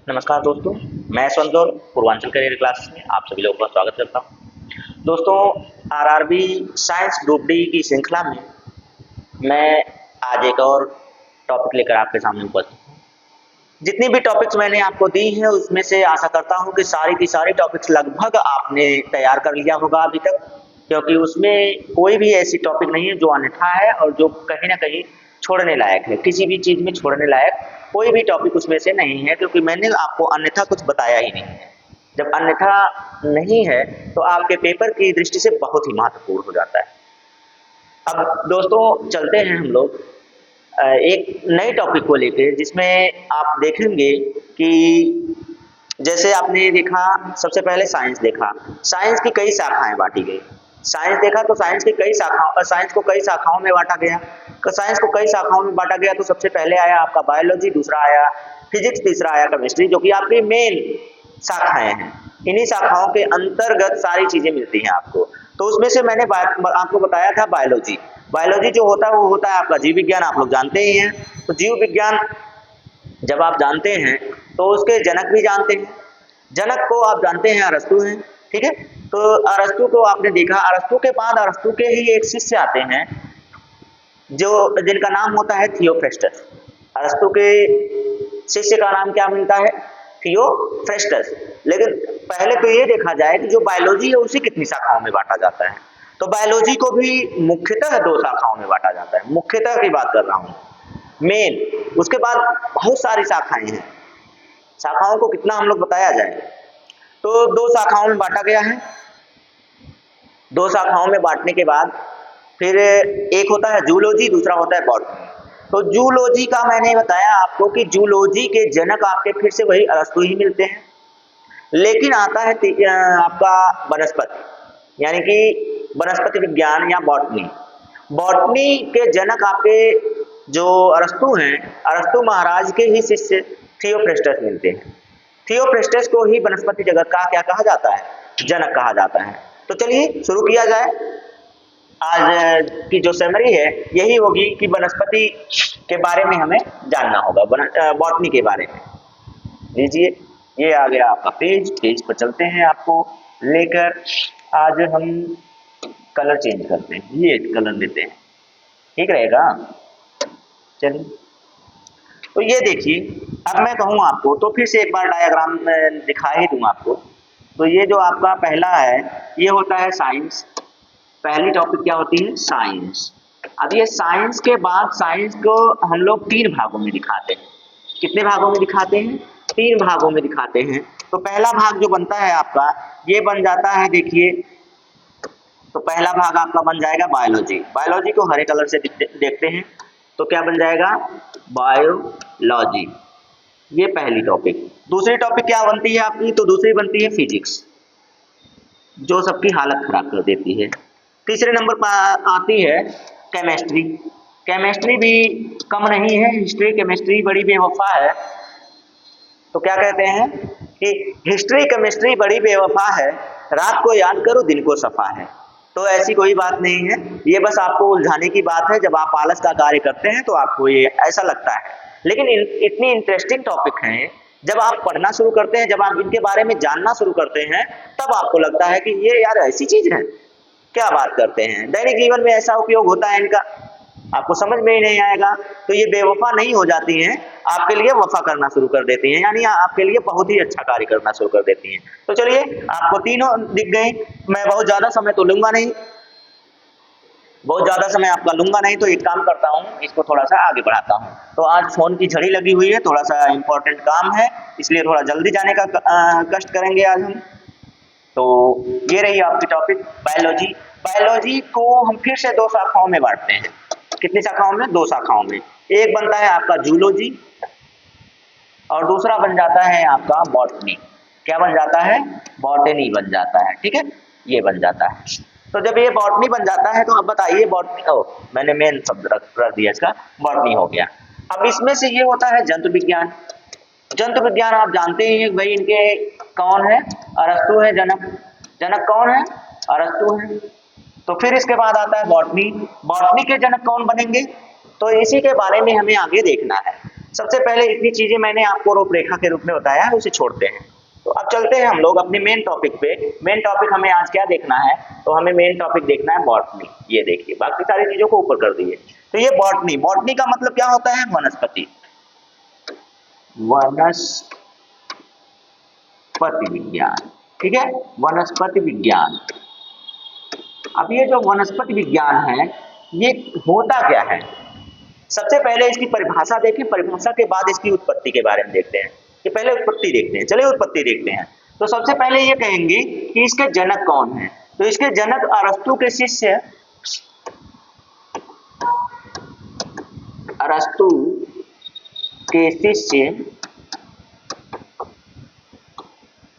नमस्कार दोस्तों, मैं यशवंत पूर्वांचल करियर क्लासेस में आप सभी लोगों का स्वागत करता हूं। दोस्तों, आरआरबी साइंस ग्रुप डी की श्रृंखला में मैं आज एक और टॉपिक लेकर आपके सामने उपस्थित हूं। जितनी भी टॉपिक्स मैंने आपको दी हैं उसमें से आशा करता हूं कि सारी की सारी टॉपिक्स लगभग आपने तैयार कर लिया होगा अभी तक, क्योंकि उसमें कोई भी ऐसी टॉपिक नहीं है जो अन्यथा है और जो कहीं ना कहीं छोड़ने लायक है। किसी भी चीज़ में छोड़ने लायक कोई भी टॉपिक उसमें से नहीं है, क्योंकि मैंने आपको अन्यथा कुछ बताया ही नहीं है। जब अन्यथा नहीं है तो आपके पेपर की दृष्टि से बहुत ही महत्वपूर्ण हो जाता है। अब दोस्तों चलते हैं हम लोग एक नए टॉपिक को लेके, जिसमें आप देखेंगे कि जैसे आपने देखा, सबसे पहले साइंस देखा। साइंस की कई शाखाएं बांटी गई। साइंस देखा तो साइंस की कई शाखाओं साइंस को कई शाखाओं में बांटा गया। तो साइंस को कई शाखाओं में बांटा गया तो सबसे पहले आया आपका बायोलॉजी, दूसरा आया फिजिक्स, तीसरा आया केमिस्ट्री, जो कि आपकी मेन शाखाएं हैं। इन्हीं शाखाओं के अंतर्गत सारी चीजें मिलती हैं आपको। तो उसमें से मैंने आपको बताया था बायोलॉजी। बायोलॉजी जो होता है वो होता है आपका जीव विज्ञान, आप लोग जानते ही हैं। तो जीव विज्ञान जब आप जानते हैं तो उसके जनक भी जानते हैं। जनक को आप जानते हैं अरस्तु हैं, ठीक है। तो अरस्तु को आपने देखा। अरस्तु के बाद अरस्तु के ही एक शिष्य आते हैं जो जिनका नाम होता है थियोफ्रेस्टस। अरस्तु के शिष्य का नाम क्या मिलता है? थियोफ्रेस्टस। लेकिन पहले तो ये देखा जाए कि जो बायोलॉजी है उसे कितनी शाखाओं में बांटा जाता है। तो बायोलॉजी को भी मुख्यतः 2 शाखाओं में बांटा जाता है। मुख्यतः की बात कर रहा हूँ, मेन। उसके बाद बहुत सारी शाखाएं हैं। शाखाओं को कितना हम लोग बताया जाए, तो 2 शाखाओं में बांटा गया है। 2 शाखाओं में बांटने के बाद फिर एक होता है जूलॉजी, दूसरा होता है बॉटनी। तो जूलॉजी का मैंने बताया आपको कि जूलॉजी के जनक आपके फिर से वही अरस्तु ही मिलते हैं। लेकिन आता है आपका वनस्पति, यानी कि वनस्पति विज्ञान या बॉटनी। बॉटनी के जनक आपके जो अरस्तु हैं, अरस्तु महाराज के ही शिष्य थियोफ्रेस्टस मिलते हैं। थियोफ्रेस्टस को ही वनस्पति जगत का क्या कहा जाता है? जनक कहा जाता है। तो चलिए शुरू किया जाए। आज की जो समरी है यही होगी कि वनस्पति के बारे में हमें जानना होगा, बॉटनी के बारे में। लीजिए, ये आ गया आपका पेज पर चलते हैं आपको लेकर। आज हम कलर चेंज करते हैं, ये कलर लेते हैं, ठीक रहेगा। चलिए, तो ये देखिए, अब मैं कहूँ आपको तो फिर से एक बार डायग्राम दिखा ही दूँ आपको। तो ये जो आपका पहला है ये होता है साइंस। पहली टॉपिक क्या होती है? साइंस। अब ये साइंस के बाद साइंस को हम लोग 3 भागों में दिखाते हैं। कितने भागों में दिखाते हैं? 3 भागों में दिखाते हैं। तो पहला भाग जो बनता है आपका, ये बन जाता है, देखिए। तो पहला भाग आपका बन जाएगा बायोलॉजी। बायोलॉजी को हरे कलर से देखते हैं तो क्या बन जाएगा? बायोलॉजी। ये पहली टॉपिक। दूसरी टॉपिक क्या बनती है आपकी? तो दूसरी बनती है फिजिक्स, जो सबकी हालत खराब कर देती है। तीसरे नंबर पर आती है केमिस्ट्री। केमिस्ट्री भी कम नहीं है, हिस्ट्री केमिस्ट्री बड़ी बेवफा है। तो क्या कहते हैं कि हिस्ट्री केमिस्ट्री बड़ी बेवफा है, रात को याद करो दिन को सफा है। तो ऐसी कोई बात नहीं है, ये बस आपको उलझाने की बात है। जब आप आलस का कार्य करते हैं तो आपको ये ऐसा लगता है, लेकिन इतनी इंटरेस्टिंग टॉपिक है। जब आप पढ़ना शुरू करते हैं, जब आप इनके बारे में जानना शुरू करते हैं, तब आपको लगता है कि ये यार ऐसी चीज है, क्या बात करते हैं। दैनिक जीवन में ऐसा उपयोग होता है इनका, आपको समझ में ही नहीं आएगा। तो ये बेवफा नहीं हो जाती हैं, आपके लिए वफा करना शुरू कर देती हैं, यानी आपके लिए बहुत ही अच्छा कार्य करना शुरू कर देती हैं। तो चलिए, आपको तीनों दिख गई। मैं बहुत ज्यादा समय तो लूंगा नहीं, बहुत ज्यादा समय आपका लूंगा नहीं। तो एक काम करता हूँ, इसको थोड़ा सा आगे बढ़ाता हूँ। तो आज फोन की झड़ी लगी हुई है, थोड़ा सा इंपॉर्टेंट काम है, इसलिए थोड़ा जल्दी जाने का कष्ट करेंगे आज हम। तो ये रही आपकी टॉपिक बायोलॉजी। बायोलॉजी को हम फिर से 2 शाखाओं में बांटते हैं। कितनी शाखाओं में? 2 शाखाओं में। एक बनता है आपका जूलॉजी और दूसरा बन जाता है आपका बॉटनी। क्या बन जाता है? बॉटनी बन जाता है, ठीक है, ये बन जाता है। तो जब ये बॉटनी बन जाता है तो अब बताइए, बॉटनी, मैंने मेन शब्द रख दिया इसका, बॉटनी हो गया। अब इसमें से ये होता है जंतु विज्ञान। जंतु विज्ञान आप जानते ही हैं भाई, इनके कौन है? अरस्तु है जनक। जनक कौन है? अरस्तु है। तो फिर इसके बाद आता है बॉटनी। बॉटनी के जनक कौन बनेंगे? तो इसी के बारे में हमें आगे देखना है। सबसे पहले इतनी चीजें मैंने आपको रूपरेखा के रूप में बताया है, उसे छोड़ते हैं। तो अब चलते हैं हम लोग अपने मेन टॉपिक पे। मेन टॉपिक हमें आज क्या देखना है, तो हमें मेन टॉपिक देखना है बॉटनी। ये देखिए, बाकी सारी चीजों को ऊपर कर दिए। तो ये बॉटनी, बॉटनी का मतलब क्या होता है, वनस्पति, वनस्पति विज्ञान, ठीक है, वनस्पति विज्ञान। अब ये जो वनस्पति विज्ञान है, ये होता क्या है, सबसे पहले इसकी परिभाषा देखें, परिभाषा के बाद इसकी उत्पत्ति के बारे में देखते हैं। कि पहले उत्पत्ति देखते हैं, चलिए उत्पत्ति देखते हैं। तो सबसे पहले ये कहेंगे कि इसके जनक कौन है, तो इसके जनक अरस्तु के शिष्य, अरस्तु के शिष्य,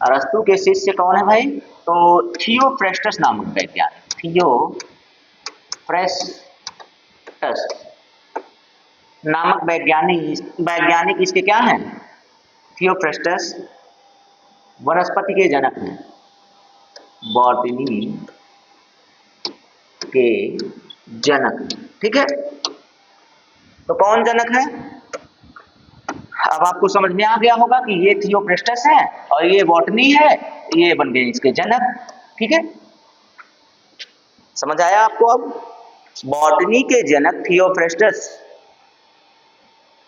अरस्तु के शिष्य कौन है भाई, तो थियोफ्रेस्टस नामक वैज्ञानिक, थियोफ्रेस्टस नामक वैज्ञानिक इसके क्या हैं, थियोफ्रेस्टस वनस्पति के जनक हैं, बॉटनी के जनक हैं, ठीक है। तो कौन जनक है, अब आपको समझ में आ गया होगा कि ये थियोफ्रेस्टस है और ये बॉटनी है, ये बन गए इसके जनक, ठीक है, समझ आया आपको। अब बॉटनी के जनक थियोफ्रेस्टस,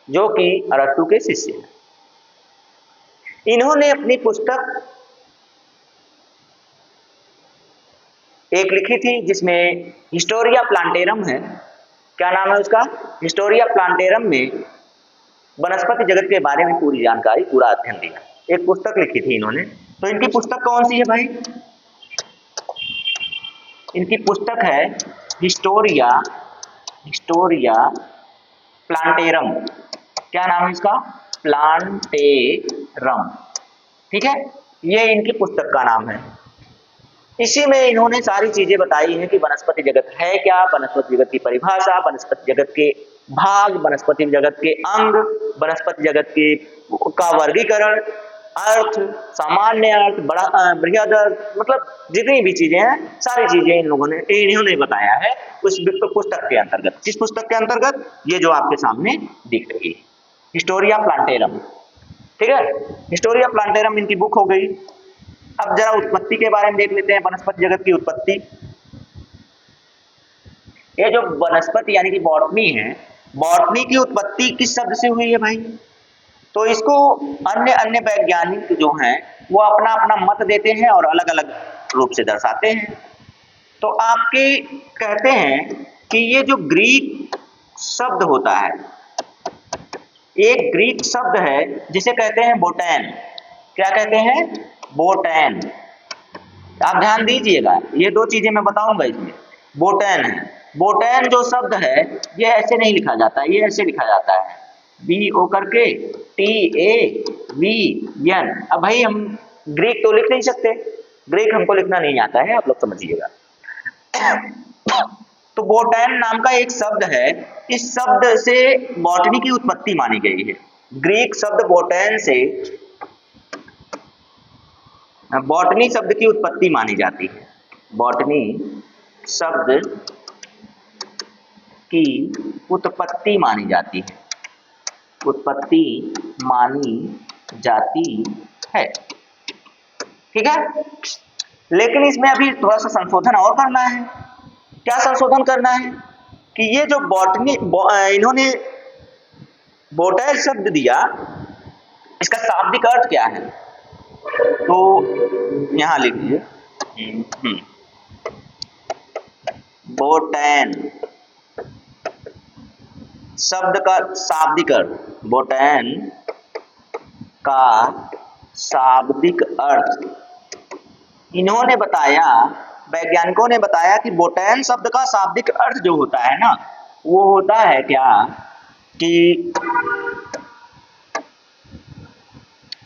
जो कि अरस्तु के शिष्य हैं, इन्होंने अपनी पुस्तक एक लिखी थी जिसमें हिस्टोरिया प्लांटेरम है, क्या नाम है उसका, हिस्टोरिया प्लांटेरम में वनस्पति जगत के बारे में पूरी जानकारी, पूरा अध्ययन दिया, एक पुस्तक लिखी थी इन्होंने। तो इनकी पुस्तक कौन सी है भाई, इनकी पुस्तक है हिस्टोरिया प्लांटेरम, क्या नाम है इसका, प्लांटेरम, ठीक है, ये इनकी पुस्तक का नाम है। इसी में इन्होंने सारी चीजें बताई हैं कि वनस्पति जगत है क्या, वनस्पति जगत की परिभाषा, वनस्पति जगत के भाग, वनस्पति जगत के अंग, वनस्पति जगत के का वर्गीकरण, अर्थ, सामान्य अर्थ, बड़ा बृहद अर्थ, मतलब जितनी भी चीजें हैं सारी चीजें इन्होंने बताया है उस पुस्तक के अंतर्गत। किस पुस्तक के अंतर्गत, ये जो आपके सामने दिख रही है, हिस्टोरिया प्लांटेरम, ठीक है, हिस्टोरिया प्लांटेरम इनकी बुक हो गई। अब जरा उत्पत्ति के बारे में देख लेते हैं, वनस्पति जगत की उत्पत्ति। ये जो वनस्पति यानी कि बॉटनी है, बॉटनी की उत्पत्ति किस शब्द से हुई है भाई, तो इसको अन्य वैज्ञानिक जो हैं वो अपना अपना मत देते हैं और अलग अलग रूप से दर्शाते हैं। तो आपके कहते हैं कि ये जो ग्रीक शब्द होता है, एक ग्रीक शब्द है जिसे कहते हैं बोटैन, क्या कहते हैं, बोटैन। आप ध्यान दीजिएगा, ये दो चीजें मैं बताऊंगा इसमें, बोटैन है, बोटैन जो शब्द है ये ऐसे नहीं लिखा जाता, ये ऐसे लिखा जाता है, बी ओ करके TAVN। अब भाई हम ग्रीक तो लिख नहीं सकते, ग्रीक हमको लिखना नहीं आता है, आप लोग समझिएगा। तो बोटैन नाम का एक शब्द है, इस शब्द से बॉटनी की उत्पत्ति मानी गई है। ग्रीक शब्द बोटैन से बॉटनी शब्द की उत्पत्ति मानी जाती है, बॉटनी शब्द की उत्पत्ति मानी जाती है, उत्पत्ति मानी जाती है, ठीक है। लेकिन इसमें अभी थोड़ा सा संशोधन और करना है। क्या संशोधन करना है कि ये जो बॉटनी इन्होंने बोटैन शब्द दिया, इसका शाब्दिक अर्थ क्या है, तो यहां लिखिए बोटैन शब्द का शाब्दिक अर्थ, बोटैन का शाब्दिक अर्थ इन्होंने बताया, वैज्ञानिकों ने बताया कि बोटैन शब्द का शाब्दिक अर्थ जो होता है ना, वो होता है क्या कि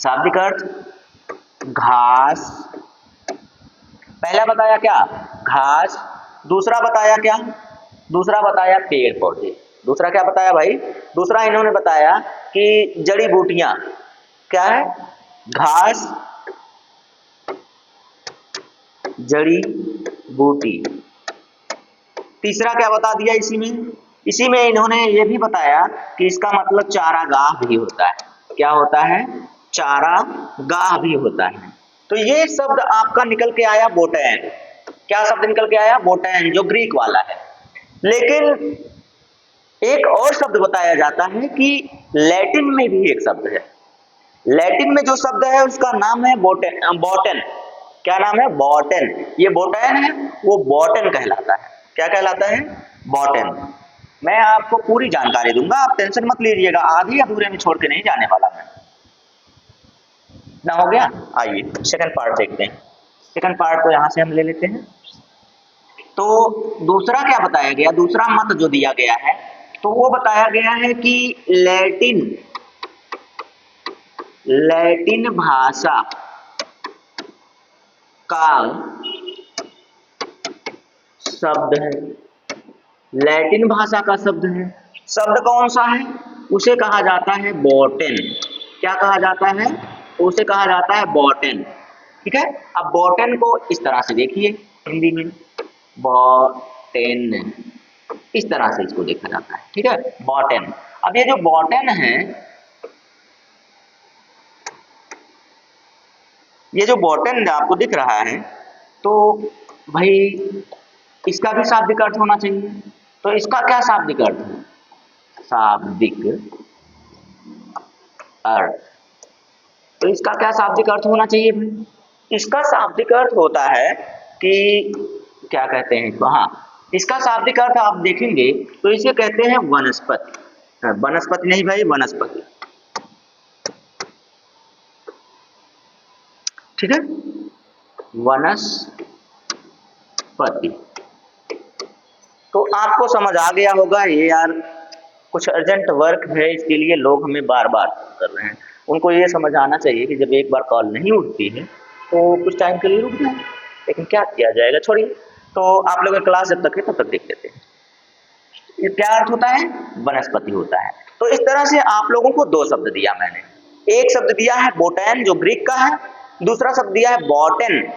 शाब्दिक अर्थ घास, पहला बताया क्या, घास, दूसरा बताया क्या, दूसरा बताया पेड़ पौधे, दूसरा क्या बताया भाई, दूसरा इन्होंने बताया कि जड़ी बूटियां, क्या है, घास, जड़ी बूटी, तीसरा क्या बता दिया इसी में, इसी में इन्होंने ये भी बताया कि इसका मतलब चारागाह भी होता है। क्या होता है? चारागाह भी होता है। तो ये शब्द आपका निकल के आया बोटैन। क्या शब्द निकल के आया? बोटैन, जो ग्रीक वाला है। लेकिन एक और शब्द बताया जाता है कि लैटिन में भी एक शब्द है। लैटिन में जो शब्द है उसका नाम है बॉटन। क्या नाम है? बॉटन। ये बोटैन है, वो बॉटन कहलाता है। क्या कहलाता है? बॉटन। मैं आपको पूरी जानकारी दूंगा, आप टेंशन मत लीजिएगा, आधी अधूरे में छोड़ के नहीं जाने वाला मैं। ना हो गया? आइए सेकंड पार्ट देखते हैं। सेकंड पार्ट तो यहां से हम ले लेते हैं। तो दूसरा क्या बताया गया? दूसरा मत जो दिया गया है, तो वो बताया गया है कि लैटिन भाषा का शब्द है। लैटिन भाषा का शब्द है। शब्द कौन सा है? उसे कहा जाता है बॉटन। क्या कहा जाता है? उसे कहा जाता है बॉटन। ठीक है। अब बॉटन को इस तरह से देखिए, हिंदी में बॉटन, इस तरह से इसको देखा जाता है। ठीक है, बॉटन। अब ये जो बॉटन है, ये जो बॉटन आपको दिख रहा है, तो भाई इसका भी शाब्दिक अर्थ होना चाहिए। तो इसका क्या शाब्दिक अर्थ है? शाब्दिक अर्थ, तो इसका क्या शाब्दिक अर्थ होना चाहिए भाई? इसका शाब्दिक अर्थ होता है कि क्या कहते हैं इसको, हाँ, इसका शाब्दिक अर्थ आप देखेंगे तो इसे कहते हैं वनस्पति। वनस्पति नहीं भाई, वनस्पति। ठीक है, वनस्पति। तो आपको समझ आ गया होगा। ये यार कुछ अर्जेंट वर्क है, इसके लिए लोग हमें बार बार कर रहे हैं। उनको ये समझ आना चाहिए कि जब एक बार कॉल नहीं उठती है तो कुछ टाइम के लिए रुक जाए, लेकिन क्या किया जाएगा, छोड़िए। तो आप लोग क्लास जब तक है तब तक देख लेते हैं। ये क्या अर्थ होता है? वनस्पति होता है। तो इस तरह से आप लोगों को दो शब्द दिया मैंने। एक शब्द दिया है बोटैन जो ग्रीक का है, दूसरा शब्द दिया है बॉटन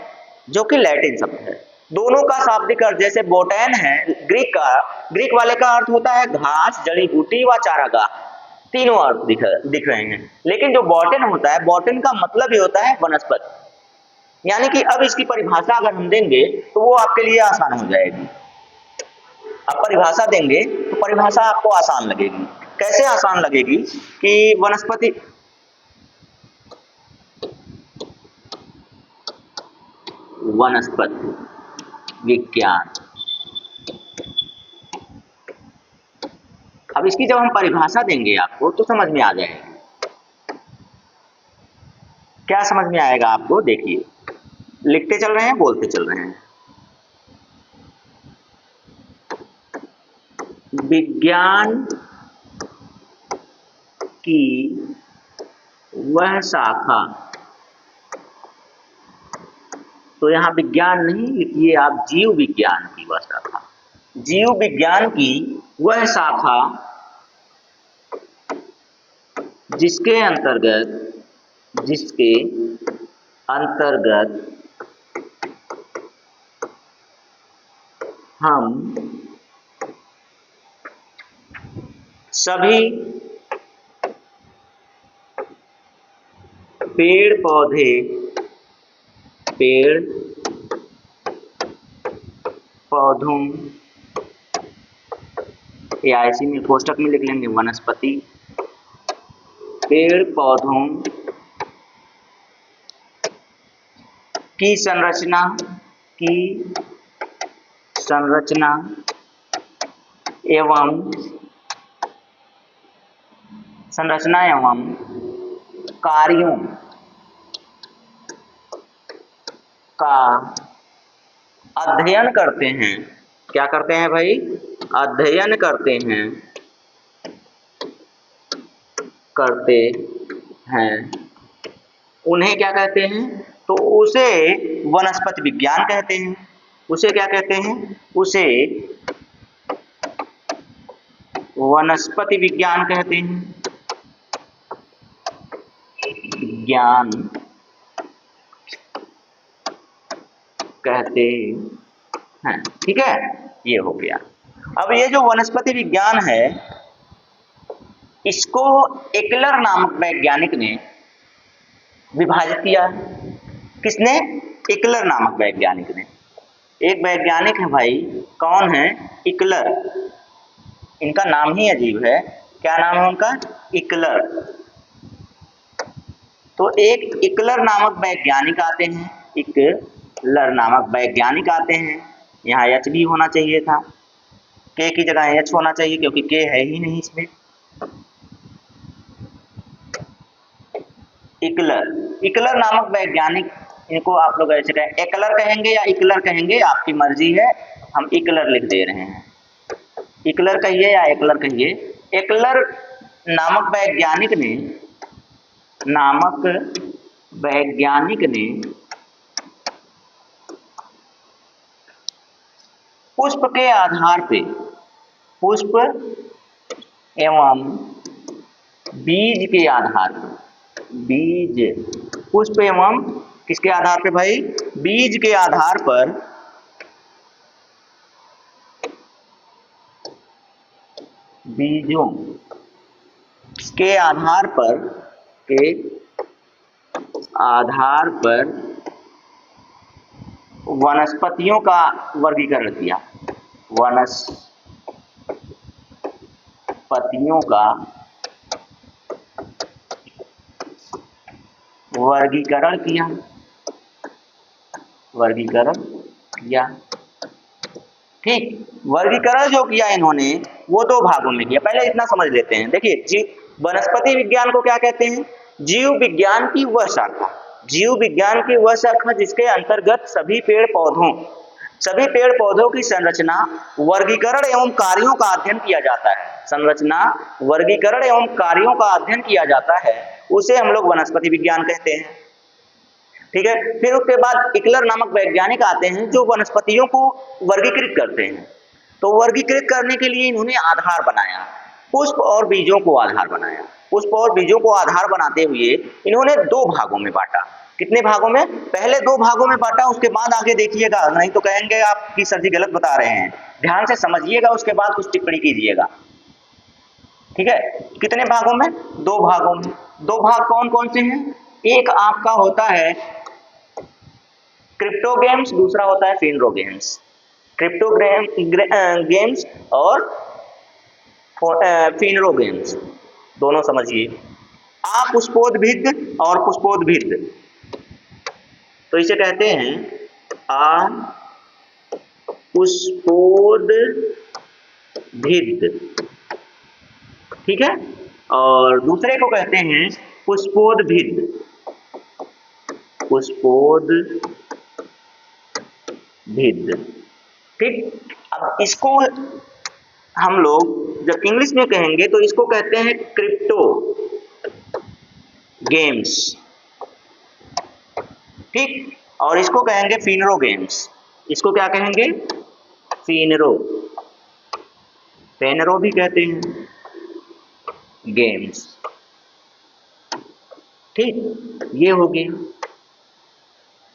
जो कि लैटिन शब्द है। दोनों का शाब्दिक अर्थ, जैसे बोटैन है ग्रीक का, ग्रीक वाले का अर्थ होता है घास, जड़ी बूटी व चारागाह, तीनों अर्थ दिख रहे हैं। लेकिन जो बॉटन होता है, बॉटन का मतलब ही होता है वनस्पति। यानी कि अब इसकी परिभाषा अगर हम देंगे तो वो आपके लिए आसान हो जाएगी। अब परिभाषा देंगे तो परिभाषा आपको आसान लगेगी। कैसे आसान लगेगी? कि वनस्पति विज्ञान। अब इसकी जब हम परिभाषा देंगे आपको तो समझ में आ जाएगी। क्या समझ में आएगा आपको? देखिए, लिखते चल रहे हैं, बोलते चल रहे हैं। विज्ञान की वह शाखा, तो यहां विज्ञान नहीं लिखिए आप, जीव विज्ञान की वह शाखा। जीव विज्ञान की वह शाखा जिसके अंतर्गत हम सभी पेड़ पौधों, या इसी में कोष्टक में लिख लेंगे वनस्पति, पेड़ पौधों की संरचना एवं कार्यों का अध्ययन करते हैं। क्या करते हैं भाई? अध्ययन करते हैं। उन्हें क्या कहते हैं? तो उसे वनस्पति विज्ञान कहते हैं। उसे क्या कहते हैं? उसे वनस्पति विज्ञान कहते हैं। विज्ञान कहते हैं। ठीक है, ये हो गया। अब ये जो वनस्पति विज्ञान है, इसको एकलर नामक वैज्ञानिक ने विभाजित किया। किसने? एकलर नामक वैज्ञानिक ने। एक वैज्ञानिक है भाई, कौन है? एकलर। इनका नाम ही अजीब है। क्या नाम है उनका? एकलर। तो एक एकलर नामक वैज्ञानिक आते हैं, एकलर नामक वैज्ञानिक आते हैं। यहाँ एच भी होना चाहिए था, के की जगह एच होना चाहिए क्योंकि के है ही नहीं इसमें। एकलर नामक वैज्ञानिक, इनको आप लोग ऐसे कहें, एकलर कहेंगे या एकलर कहेंगे, आपकी मर्जी है। हम एकलर लिख दे रहे हैं। एकलर कहिए या एकलर कहिए। एकलर नामक वैज्ञानिक ने पुष्प के आधार पे, पुष्प एवं बीज के आधार पर, बीज, पुष्प एवं किसके आधार पे भाई? बीज के आधार पर बीजों के आधार पर वनस्पतियों का वर्गीकरण किया। वनस्पतियों का वर्गीकरण किया। ठीक, वर्गीकरण जो किया इन्होंने वो दो भागों में किया। पहले इतना समझ लेते हैं। देखिए, वनस्पति विज्ञान को क्या कहते हैं? जीव विज्ञान की वह शाखा, जीव विज्ञान की वह शाखा जिसके अंतर्गत सभी पेड़ पौधों की संरचना, वर्गीकरण एवं कार्यों का अध्ययन किया जाता है। संरचना, वर्गीकरण एवं कार्यों का अध्ययन किया जाता है, उसे हम लोग वनस्पति विज्ञान कहते हैं। ठीक है। फिर उसके बाद एकलर नामक वैज्ञानिक आते हैं जो वनस्पतियों को वर्गीकृत करते हैं। तो वर्गीकृत करने के लिए इन्होंने आधार बनाया, पुष्प और बीजों को आधार बनाया। पुष्प और बीजों को आधार बनाते हुए इन्होंने दो भागों में बांटा। कितने भागों में? पहले दो भागों में बांटा, उसके बाद आगे देखिएगा, नहीं तो कहेंगे आप कि सर जी गलत बता रहे हैं। ध्यान से समझिएगा, उसके बाद कुछ टिप्पणी कीजिएगा। ठीक है। कितने भागों में? दो भागों में। दो भाग कौन कौन से हैं? एक आपका होता है क्रिप्टोगेम्स, दूसरा होता है फिनरोगेम्स। क्रिप्टोगेम्स और फिनरोगेम्स, दोनों समझिए। अपुष्पोद्भिद और पुष्पोद्भिद, तो इसे कहते हैं अपुष्पोद्भिद। ठीक है। और दूसरे को कहते हैं पुष्पोद्भिद। ठीक। अब इसको हम लोग जब इंग्लिश में कहेंगे तो इसको कहते हैं क्रिप्टो गेम्स। ठीक। और इसको कहेंगे फिनरो गेम्स। इसको क्या कहेंगे? फेनरो भी कहते हैं, गेम्स। ठीक, ये हो गया।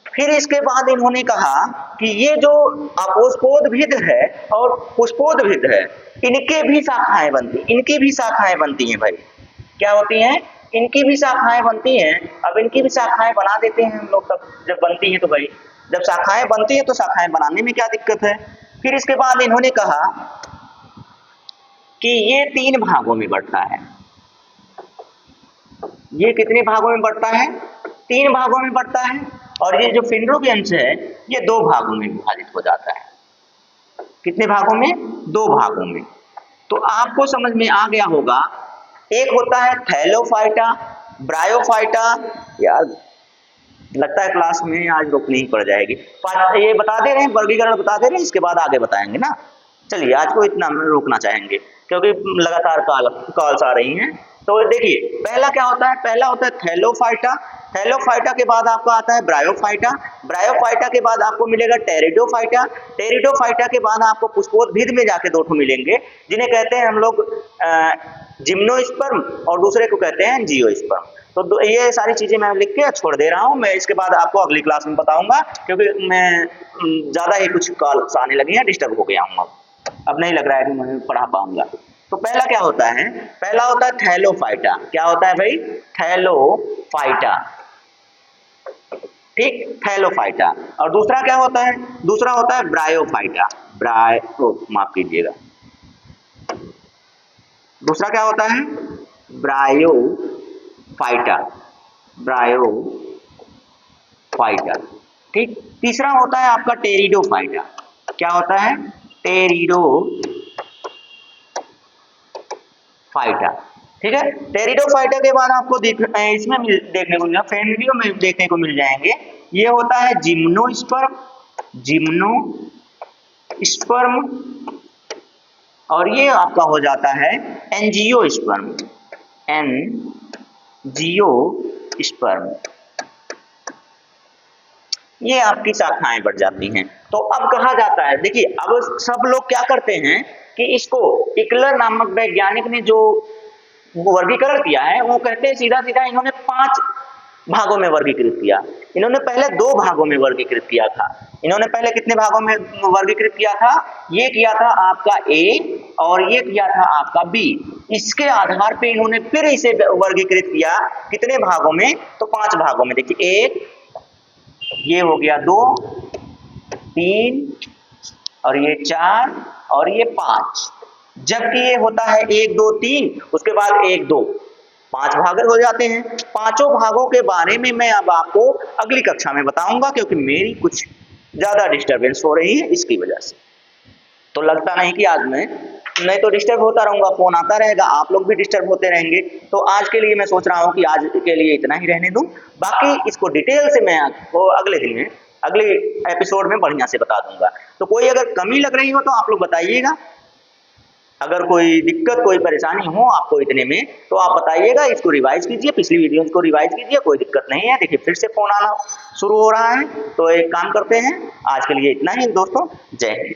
फिर इसके बाद इन्होंने कहा कि ये जो अपुष्पोद्भिद है और पुष्पोद्भिद है, इनके भी शाखाएं बनती हैं भाई। क्या होती हैं? इनकी भी शाखाएं बनती हैं। अब इनकी भी शाखाएं बना देते हैं हम लोग। तब जब बनती हैं तो भाई, जब शाखाएं बनती हैं तो शाखाएं बनाने में क्या दिक्कत है? फिर इसके बाद इन्होंने कहा कि ये 3 भागों में बढ़ता है। ये कितने भागों में बढ़ता है? 3 भागों में बढ़ता है। और ये जो फिनरोगेम्स है ये 2 भागों में विभाजित हो जाता है। कितने भागों में? 2 भागों में। तो आपको समझ में आ गया होगा। एक होता है थैलोफाइटा, ब्रायोफाइटा। यार लगता है क्लास में आज रोकनी ही पड़ जाएगी। ये बता दे रहे हैं, वर्गीकरण बता दे रहे हैं, इसके बाद आगे बताएंगे ना। चलिए, आज को इतना रोकना चाहेंगे क्योंकि लगातार कॉल्स आ रही हैं। तो देखिए, पहला क्या होता है? पहला होता है थैलोफाइटा। थैलोफाइटा के बाद आपका आता है ब्रायोफाइटा। ब्रायोफाइटा के बाद आपको मिलेगा टेरिडोफाइटा। टेरिडोफाइटा के बाद आपको पुष्पोद्भिद में जाके 2 मिलेंगे, जिन्हें कहते हैं हम लोग जिम्नोस्पर्म, और दूसरे को कहते हैं जियोस्पर्म। तो ये सारी चीजें मैं लिख के छोड़ दे रहा हूँ। मैं इसके बाद आपको अगली क्लास में बताऊंगा, क्योंकि मैं ज्यादा ही कुछ कॉल्स आने लगी हैं, डिस्टर्ब हो गया हूँ अब। अब नहीं लग रहा है कि मैं पढ़ा पाऊंगा। तो पहला क्या होता है, पहला होता है थैलोफाइटा। क्या होता है भाई, थैलोफाइटा, ठीक, थैलोफाइटा। और दूसरा क्या होता है, दूसरा होता है ब्रायोफाइटा, माफ कीजिएगा, दूसरा क्या होता है, ब्रायोफाइटा, ब्रायोफाइटा, ठीक। तीसरा होता है आपका टेरिडोफाइटा। क्या होता है, टेरिडोफाइटा, ठीक है। टेरिडोफाइटा के बाद आपको इसमें देखने को मिलेगा, फेनरियो में देखने को मिल जाएंगे। ये होता है जिम्नोस्पर्म, जिम्नोस्पर्म, और ये आपका हो जाता है एंजियोस्पर्म, एंजियोस्पर्म। ये आपकी शाखाएं बढ़ जाती हैं। तो अब कहा जाता है, देखिए अब सब लोग क्या करते हैं कि इसको इकलर नामक वैज्ञानिक ने जो वर्गीकरण किया है, वो कहते हैं सीधा सीधा इन्होंने 5 भागों में वर्गीकृत किया। इन्होंने पहले 2 भागों में वर्गीकृत किया था। इन्होंने पहले कितने भागों में वर्गीकृत किया था, ये किया था आपका ए और ये किया था आपका बी। इसके आधार पे इन्होंने फिर इसे वर्गीकृत किया कितने भागों में, तो 5 भागों में। देखिए 1, ये हो गया 2, 3 और ये 4 और ये 5। जबकि ये होता है 1 2 3, उसके बाद 1 2, 5 भाग हो जाते हैं। पांचों भागों के बारे में मैं अब आपको अगली कक्षा में बताऊंगा, क्योंकि मेरी कुछ ज्यादा डिस्टरबेंस हो रही है इसकी वजह से। तो लगता नहीं कि आज मैं तो डिस्टर्ब होता रहूंगा, फोन आता रहेगा, आप लोग भी डिस्टर्ब होते रहेंगे। तो आज के लिए मैं सोच रहा हूँ कि आज के लिए इतना ही रहने दूं, बाकी इसको डिटेल से मैं आपको अगले दिन में, अगले एपिसोड में बढ़िया से बता दूंगा। तो कोई अगर कमी लग रही हो तो आप लोग बताइएगा, अगर कोई दिक्कत कोई परेशानी हो आपको इतने में तो आप बताइएगा, इसको रिवाइज कीजिए, पिछली वीडियो को रिवाइज कीजिए, कोई दिक्कत नहीं है। देखिए फिर से फोन आना शुरू हो रहा है, तो एक काम करते हैं, आज के लिए इतना ही दोस्तों, जय हिंद।